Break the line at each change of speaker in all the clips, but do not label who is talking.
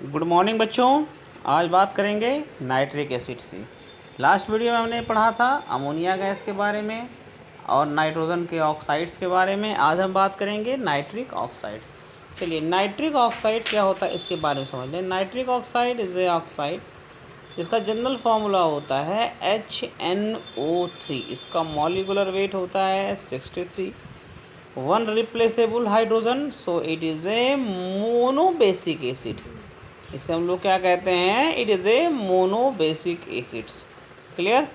Good morning बच्चों। आज बात करेंगे नाइट्रिक एसिड की। लास्ट वीडियो में हमने पढ़ा था अमोनिया गैस के बारे में और नाइट्रोजन के ऑक्साइड्स के बारे में। आज हम बात करेंगे नाइट्रिक ऑक्साइड। चलिए, नाइट्रिक ऑक्साइड क्या होता है इसके बारे में समझ लें। Nitric oxide is a oxide जिसका जनरल फार्मूला होता है HNO3। इसका मॉलिक्यूलर वेट होता है 63। One replaceable hydrogen, so it is a monobasic acid. इसे हम लोग क्या कहते हैं? It is a monobasic acids. Clear?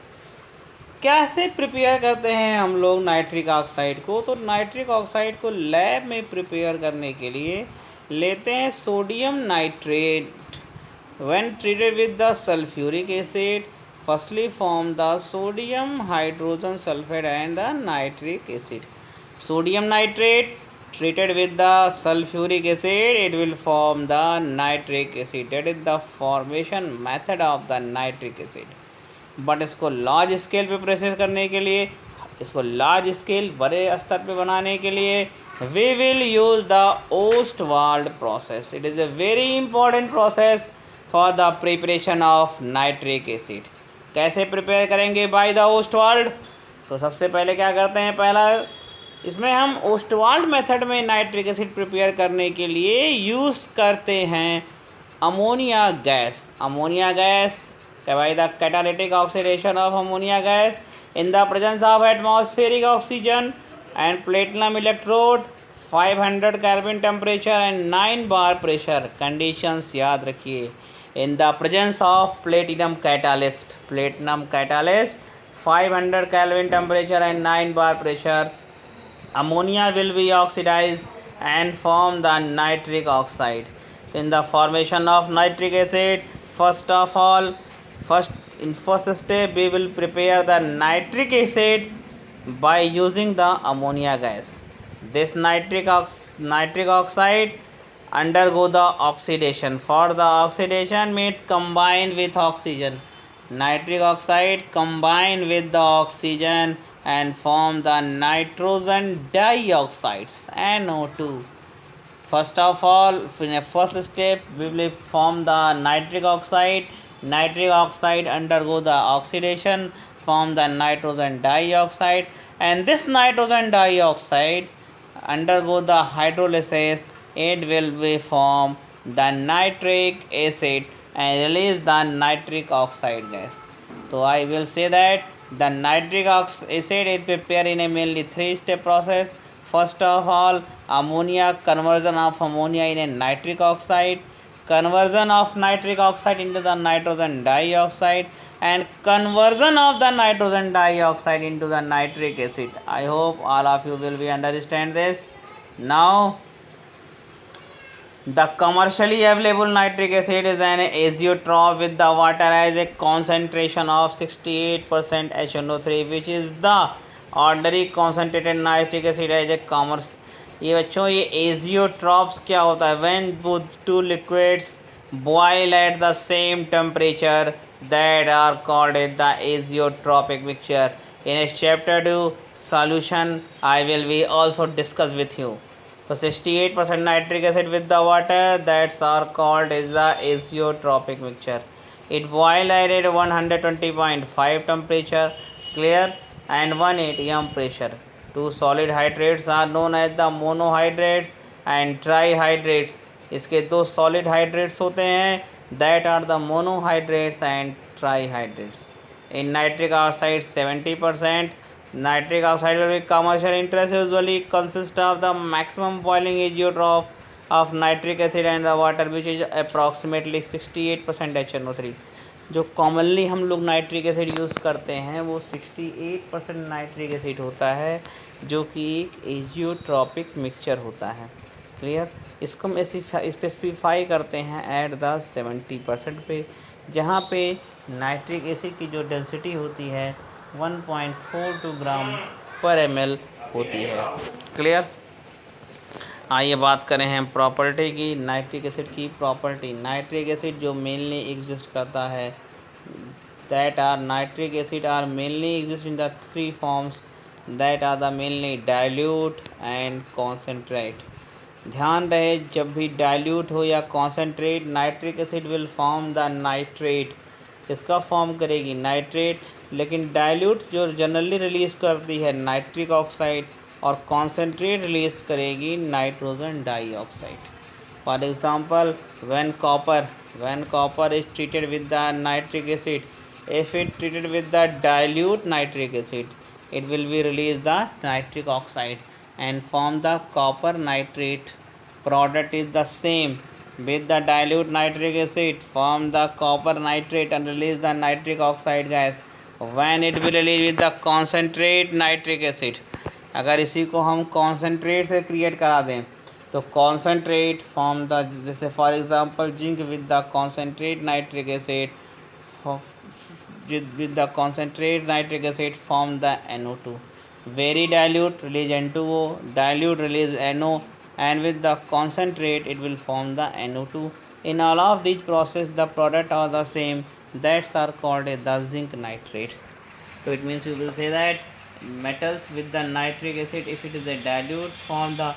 कैसे प्रिपेयर करते हैं हम लोग नाइट्रिक ऑक्साइड को? तो नाइट्रिक ऑक्साइड को लैब में प्रिपेयर करने के लिए लेते हैं sodium nitrate. When treated with the sulphuric acid firstly form the sodium hydrogen sulphate and the nitric acid. Sodium nitrate treated with the sulfuric acid, it will form the nitric acid. That is the formation method of the nitric acid. But इसको large scale पे process करने के लिए, इसको large scale बड़े स्तर पे बनाने के लिए we will use the Ostwald process. It is a very important process for the preparation of nitric acid. कैसे प्रिपेयर करेंगे बाय द ओस्टवाल्ड? तो सबसे पहले क्या करते हैं, पहला इसमें हम ओस्टवाल्ड मेथड में नाइट्रिक एसिड प्रिपेयर करने के लिए यूज़ करते हैं ammonia gas. Ammonia gas by the catalytic oxidation of ammonia gas in the presence of atmospheric oxygen and platinum electrode, 500 Kelvin temperature and 9 bar pressure conditions याद रखिए। in the presence of platinum catalyst 500 Kelvin temperature and 9 bar pressure, ammonia will be oxidized and form the nitric oxide. In the formation of nitric acid, first step we will prepare the nitric acid by using the ammonia gas. This nitric oxide undergo the oxidation. For the oxidation means combine with oxygen. Nitric oxide combine with the oxygen and form the nitrogen dioxides, NO2. First of all, in a first step we will form the nitric oxide. Nitric oxide undergo the oxidation, form the nitrogen dioxide, and this nitrogen dioxide undergo the hydrolysis. It will be form the nitric acid and release the nitric oxide gas. So I will say that the nitric acid is prepared in a mainly 3-step process. First of all, ammonia, conversion of ammonia in a nitric oxide, conversion of nitric oxide into the nitrogen dioxide, and conversion of the nitrogen dioxide into the nitric acid. I hope all of you will be understand this. Now the commercially available nitric acid is an azeotrope with the water as a concentration of 68% HNO3, which is the ordinary concentrated nitric acid as a commerce. ये बच्चों, ये azeotropes क्या होता है? When two liquids boil at the same temperature that are called at the azeotropic mixture. In chapter 2 solution I will be also discuss with you. So 68% nitric acid with the water, that's are called as the azeotropic mixture. It boil at 120.5 temperature, clear, and 180 atm pressure. Two solid hydrates are known as the monohydrates and trihydrates. इसके दो solid hydrates होते हैं, that are the monohydrates and trihydrates. In nitric oxide 70%. Nitric oxide will be commercial interest usually consists of the maximum boiling azeotrope of nitric acid and the water, which is approximately 68% HNO3. जो commonly हम लोग nitric acid use करते हैं वो 68% nitric acid होता है, जो कि एक एजियोट्रॉपिक मिक्सचर होता है। क्लियर? इसको हम स्पेसिफाई करते हैं एट द 70% पे, जहाँ पे नाइट्रिक एसिड की जो डेंसिटी होती है 1.42 ग्राम पर ml होती है। क्लियर? आइए बात करें हम प्रॉपर्टी की, नाइट्रिक एसिड की प्रॉपर्टी। नाइट्रिक एसिड जो मेनली एग्जिस्ट करता है, that are nitric acid are mainly exist in the 3 forms, that are the mainly dilute and concentrate. ध्यान रहे जब भी डाइल्यूट हो या concentrate, nitric acid will form the nitrate. किसका फॉर्म करेगी? नाइट्रेट। लेकिन डाइल्यूट जो जनरली रिलीज़ करती है नाइट्रिक ऑक्साइड, और कॉन्सेंट्रेट रिलीज़ करेगी nitrogen dioxide. For example, when copper is treated with the nitric acid, if it treated with the dilute nitric acid, it will be release the nitric oxide and form the copper nitrate. Product is the same. With the dilute nitric acid, form the copper nitrate and release the nitric oxide gas. When it will release with the concentrate nitric acid, अगर इसी को हम concentrate से create करा दें तो concentrate form the, जैसे for example zinc with the concentrate nitric acid, with the concentrate nitric acid form the NO2. Very dilute release N2O, dilute release NO, and with the concentrate it will form the NO2. In all of these process the product are the same. That's are called the zinc nitrate. So it means you will say that metals with the nitric acid, if it is a dilute, form the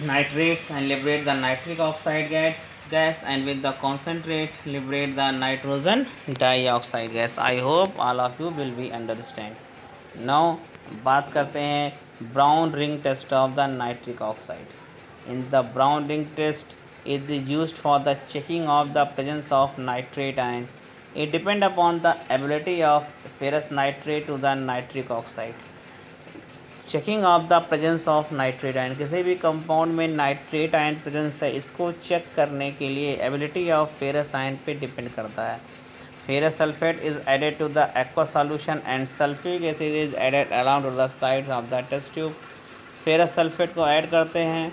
nitrates and liberate the nitric oxide gas, and with the concentrate liberate the nitrogen dioxide gas. I hope all of you will be understand. Now बात करते हैं brown ring test of the nitric oxide. In the brown ring test is used for the checking of the presence of nitrate ion. It depends upon the ability of ferrous nitrate to the nitric oxide. Checking of the presence of nitrate ion, किसी भी compound में nitrate ion presence है, इसको check करने के लिए ability of ferrous ion पे depend करता है. Ferrous sulphate is added to the aqua solution and sulphuric acid is added around to the sides of the test tube. Ferrous sulphate को add करते हैं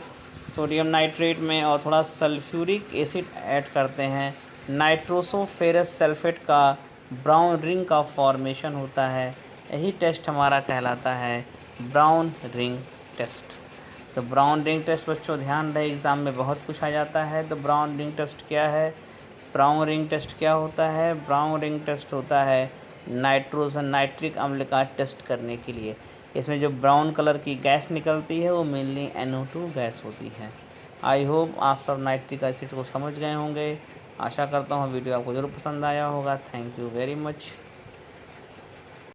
सोडियम नाइट्रेट में और थोड़ा sulphuric acid add करते हैं. नाइट्रोसो फेरस सल्फेट का brown ring का फॉर्मेशन होता है. यही टेस्ट हमारा कहलाता है ब्राउन रिंग टेस्ट. तो ब्राउन रिंग टेस्ट बच्चों ध्यान रहे एग्ज़ाम में बहुत पूछा जाता है. तो ब्राउन रिंग टेस्ट क्या है? ब्राउन रिंग टेस्ट क्या होता है? ब्राउन रिंग टेस्ट होता है नाइट्रोजन नाइट्रिक अम्ल का टेस्ट करने के लिए. इसमें जो ब्राउन कलर की गैस निकलती है वो मेनली NO2 गैस होती है. आई होप आप सब नाइट्रिक एसिड को समझ गए होंगे. आशा करता हूँ वीडियो आपको ज़रूर पसंद आया होगा. Thank you very much.